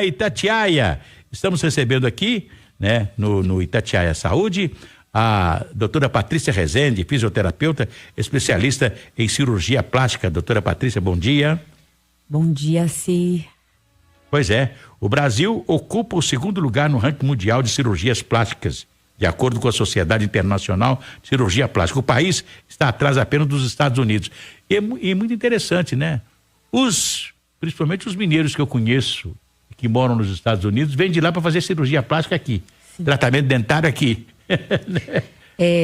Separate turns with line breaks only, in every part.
Itatiaia. Estamos recebendo aqui, né, no Itatiaia Saúde, a doutora Patrícia Rezende, fisioterapeuta, especialista em cirurgia plástica. Doutora Patrícia, bom dia.
Bom dia, Cir.
Pois é, o Brasil ocupa o segundo lugar no ranking mundial de cirurgias plásticas, de acordo com a Sociedade Internacional de Cirurgia Plástica. O país está atrás apenas dos Estados Unidos. E é muito interessante, né? Principalmente os mineiros que eu conheço, que moram nos Estados Unidos, vêm de lá para fazer cirurgia plástica aqui. Sim. Tratamento dentário aqui.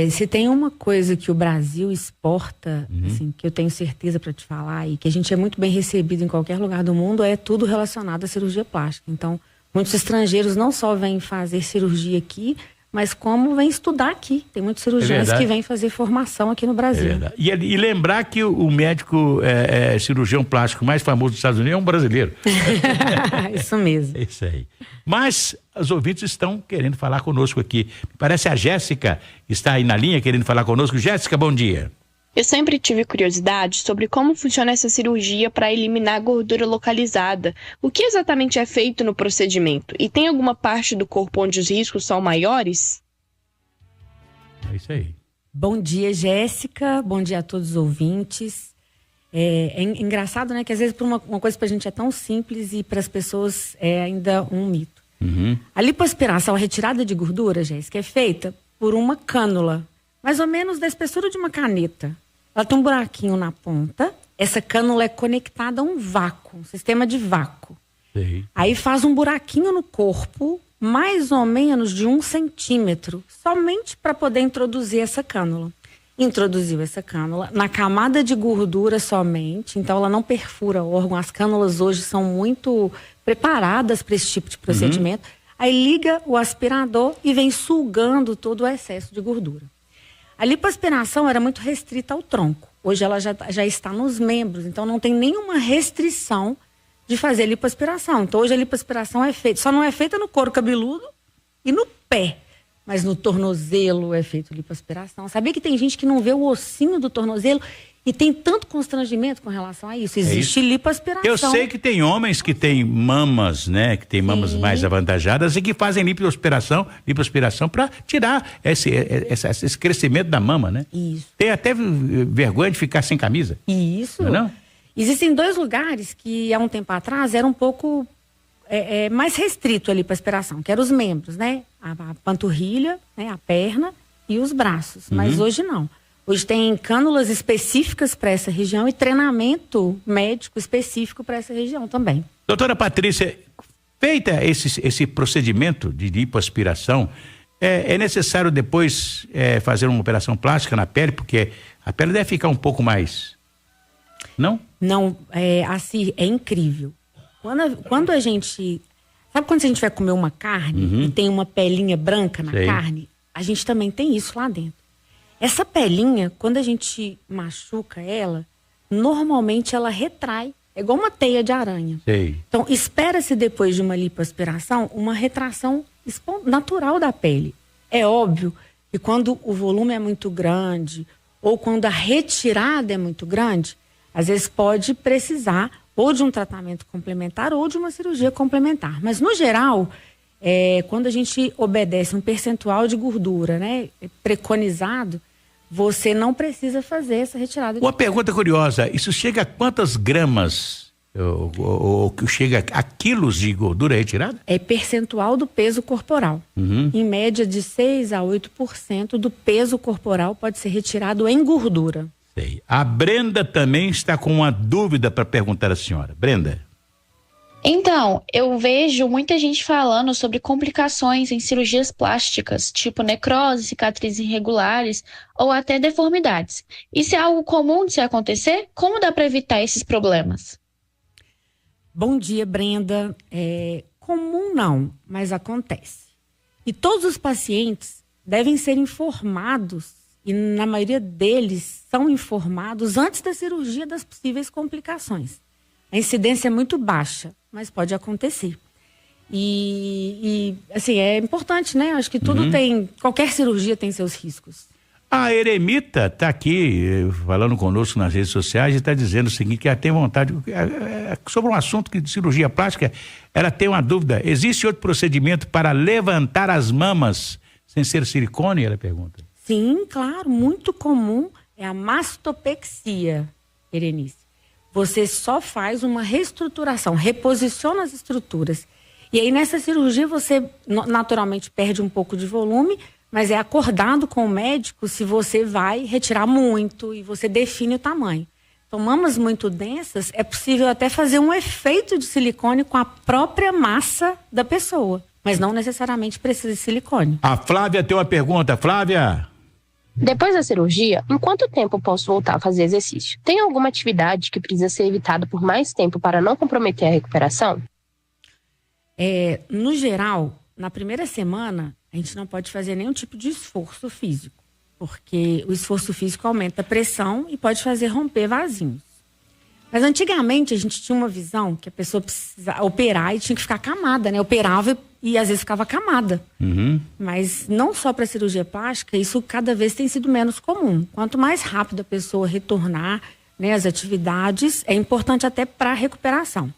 Se tem uma coisa que o Brasil exporta, assim, que eu tenho certeza para te falar, e que a gente é muito bem recebido em qualquer lugar do mundo, é tudo relacionado à cirurgia plástica. Então, muitos estrangeiros não só vêm fazer cirurgia aqui, mas como vêm estudar aqui. Tem muitos cirurgiões que vêm fazer formação aqui no Brasil.
E lembrar que o médico cirurgião plástico mais famoso dos Estados Unidos é um brasileiro.
Isso mesmo.
É isso aí. Mas os ouvintes estão querendo falar conosco aqui. Parece a Jéssica está aí na linha querendo falar conosco. Jéssica, bom dia.
Eu sempre tive curiosidade sobre como funciona essa cirurgia para eliminar a gordura localizada. O que exatamente é feito no procedimento? E tem alguma parte do corpo onde os riscos são maiores?
É isso aí.
Bom dia, Jéssica. Bom dia a todos os ouvintes. É engraçado, né, que às vezes uma coisa pra gente é tão simples e para as pessoas é ainda um mito. A lipoaspiração, a retirada de gordura, Jéssica, é feita por uma cânula, mais ou menos da espessura de uma caneta. Ela tem um buraquinho na ponta. Essa cânula é conectada a um vácuo, um sistema de vácuo.
Sim.
Aí faz um buraquinho no corpo, mais ou menos de 1 centímetro, somente para poder introduzir essa cânula. Introduziu essa cânula na camada de gordura somente, então ela não perfura o órgão. As cânulas hoje são muito preparadas para esse tipo de procedimento. Aí liga o aspirador e vem sugando todo o excesso de gordura. A lipoaspiração era muito restrita ao tronco. Hoje ela já está nos membros, então não tem nenhuma restrição de fazer lipoaspiração. Então hoje a lipoaspiração é feita, só não é feita no couro cabeludo e no pé, mas no tornozelo é feito lipoaspiração. Sabia que tem gente que não vê o ossinho do tornozelo e tem tanto constrangimento com relação a isso? Existe lipoaspiração.
Eu sei que tem homens que têm mamas, né? Que têm mamas mais avantajadas e que fazem lipoaspiração para tirar esse crescimento da mama, né?
Isso.
Tem até vergonha de ficar sem camisa.
Isso.
Não?
Existem 2 lugares que há um tempo atrás era um pouco mais restrito a lipoaspiração, que eram os membros, né? A panturrilha, né? A perna e os braços. Mas hoje não. Hoje tem cânulas específicas para essa região e treinamento médico específico para essa região também.
Doutora Patrícia, feita esse procedimento de lipoaspiração, é necessário depois fazer uma operação plástica na pele, porque a pele deve ficar um pouco mais... Não?
Não, assim, é incrível. Quando a gente... Sabe quando a gente vai comer uma carne e tem uma pelinha branca na carne? A gente também tem isso lá dentro. Essa pelinha, quando a gente machuca ela, normalmente ela retrai. É igual uma teia de aranha.
Sei.
Então, espera-se depois de uma lipoaspiração, uma retração natural da pele. É óbvio que quando o volume é muito grande ou quando a retirada é muito grande, às vezes pode precisar ou de um tratamento complementar ou de uma cirurgia complementar. Mas, no geral, quando a gente obedece um percentual de gordura, né, preconizado, você não precisa fazer essa retirada.
Uma pergunta curiosa, isso chega a quantas gramas, ou chega a quilos de gordura retirada?
É percentual do peso corporal. Em média de 6 a 8% do peso corporal pode ser retirado em gordura.
Sei. A Brenda também está com uma dúvida para perguntar à senhora. Brenda.
Então, eu vejo muita gente falando sobre complicações em cirurgias plásticas, tipo necrose, cicatrizes irregulares ou até deformidades. Isso é algo comum de se acontecer? Como dá para evitar esses problemas?
Bom dia, Brenda. Comum não, mas acontece. E todos os pacientes devem ser informados, e na maioria deles são informados antes da cirurgia das possíveis complicações. A incidência é muito baixa, mas pode acontecer. E assim, é importante, né? Acho que tudo qualquer cirurgia tem seus riscos.
A Eremita está aqui falando conosco nas redes sociais e está dizendo o seguinte, que ela tem vontade, sobre um assunto de cirurgia plástica, ela tem uma dúvida, existe outro procedimento para levantar as mamas sem ser silicone? Ela pergunta.
Sim, claro, muito comum é a mastopexia, Berenice. Você só faz uma reestruturação, reposiciona as estruturas. E aí nessa cirurgia você naturalmente perde um pouco de volume, mas é acordado com o médico se você vai retirar muito e você define o tamanho. Então, mamas muito densas, é possível até fazer um efeito de silicone com a própria massa da pessoa, mas não necessariamente precisa de silicone.
A Flávia tem uma pergunta. Flávia?
Depois da cirurgia, em quanto tempo posso voltar a fazer exercício? Tem alguma atividade que precisa ser evitada por mais tempo para não comprometer a recuperação?
No geral, na primeira semana, a gente não pode fazer nenhum tipo de esforço físico, porque o esforço físico aumenta a pressão e pode fazer romper vasinhos. Mas antigamente a gente tinha uma visão que a pessoa precisava operar e tinha que ficar camada, né? Operava e às vezes ficava camada.
Uhum.
Mas não só para cirurgia plástica, isso cada vez tem sido menos comum. Quanto mais rápido a pessoa retornar, né, às atividades, é importante até para a recuperação.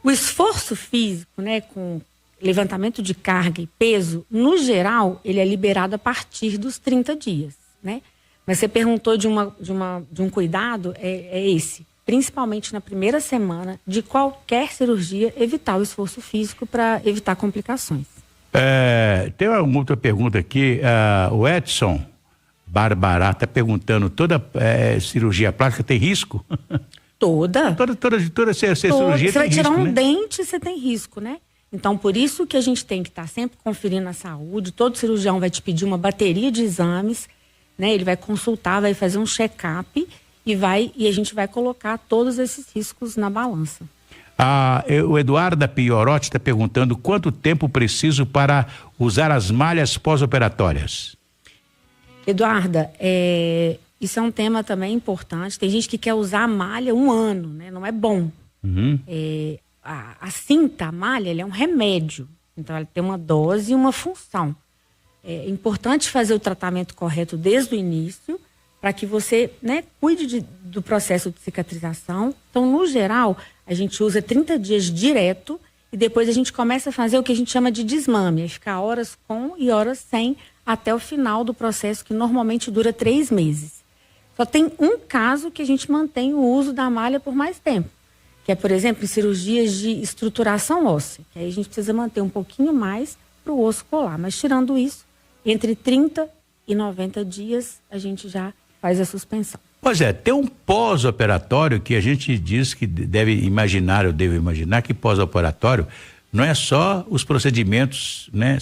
O esforço físico, né, com levantamento de carga e peso, no geral, ele é liberado a partir dos 30 dias, né? Mas você perguntou de um cuidado, é esse. Principalmente na primeira semana de qualquer cirurgia, evitar o esforço físico para evitar complicações.
Tem uma outra pergunta aqui, o Edson Barbará está perguntando, toda cirurgia plástica tem risco?
Toda
cirurgia
você vai tirar
risco,
um
né?
dente, você tem risco, né? Então, por isso que a gente tem que estar sempre conferindo a saúde. Todo cirurgião vai te pedir uma bateria de exames, né? Ele vai consultar, vai fazer um check-up e a gente vai colocar todos esses riscos na balança.
O Eduardo Piorotti está perguntando quanto tempo preciso para usar as malhas pós-operatórias.
Eduarda, isso é um tema também importante. Tem gente que quer usar a malha 1 ano, né? Não é bom.
Uhum.
A cinta, a malha, ela é um remédio. Então, ela tem uma dose e uma função. É importante fazer o tratamento correto desde o início, para que você, né, cuide do processo de cicatrização. Então, no geral, a gente usa 30 dias direto e depois a gente começa a fazer o que a gente chama de desmame, é ficar horas com e horas sem até o final do processo, que normalmente dura 3 meses. Só tem um caso que a gente mantém o uso da malha por mais tempo, que é, por exemplo, em cirurgias de estruturação óssea, que aí a gente precisa manter um pouquinho mais para o osso colar. Mas, tirando isso, entre 30 e 90 dias, a gente já faz a suspensão.
Pois é, tem um pós-operatório que a gente diz que eu devo imaginar que pós-operatório não é só os procedimentos, né,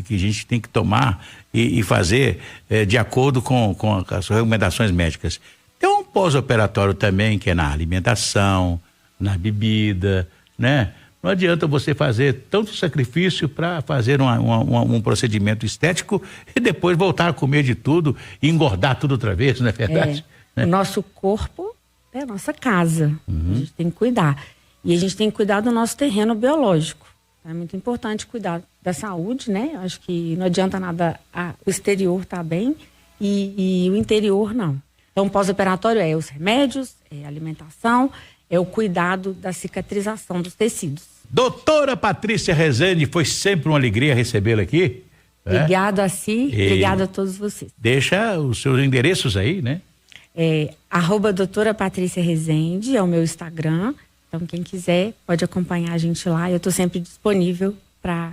que a gente tem que tomar e fazer de acordo com as recomendações médicas. Tem um pós-operatório também que é na alimentação, na bebida, né? Não adianta você fazer tanto sacrifício para fazer um procedimento estético e depois voltar a comer de tudo e engordar tudo outra vez, não é verdade?
O nosso corpo é a nossa casa.
Uhum.
A gente tem que cuidar. E a gente tem que cuidar do nosso terreno biológico. É muito importante cuidar da saúde, né? Eu acho que não adianta nada o exterior tá bem e o interior não. Então, pós-operatório é os remédios, é a alimentação, é o cuidado da cicatrização dos tecidos.
Doutora Patrícia Rezende, foi sempre uma alegria recebê-la aqui.
Obrigado a si, obrigado a todos vocês.
Deixa os seus endereços aí, né?
@doutora Patrícia Rezende é o meu Instagram. Então, quem quiser pode acompanhar a gente lá. Eu estou sempre disponível para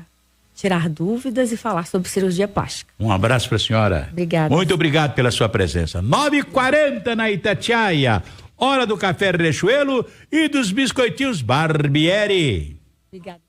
tirar dúvidas e falar sobre cirurgia plástica.
Um abraço para a senhora.
Obrigada.
Muito obrigado pela sua presença. 9h40 na Itatiaia. Hora do café Riachuelo e dos biscoitinhos Barbieri.
Obrigada.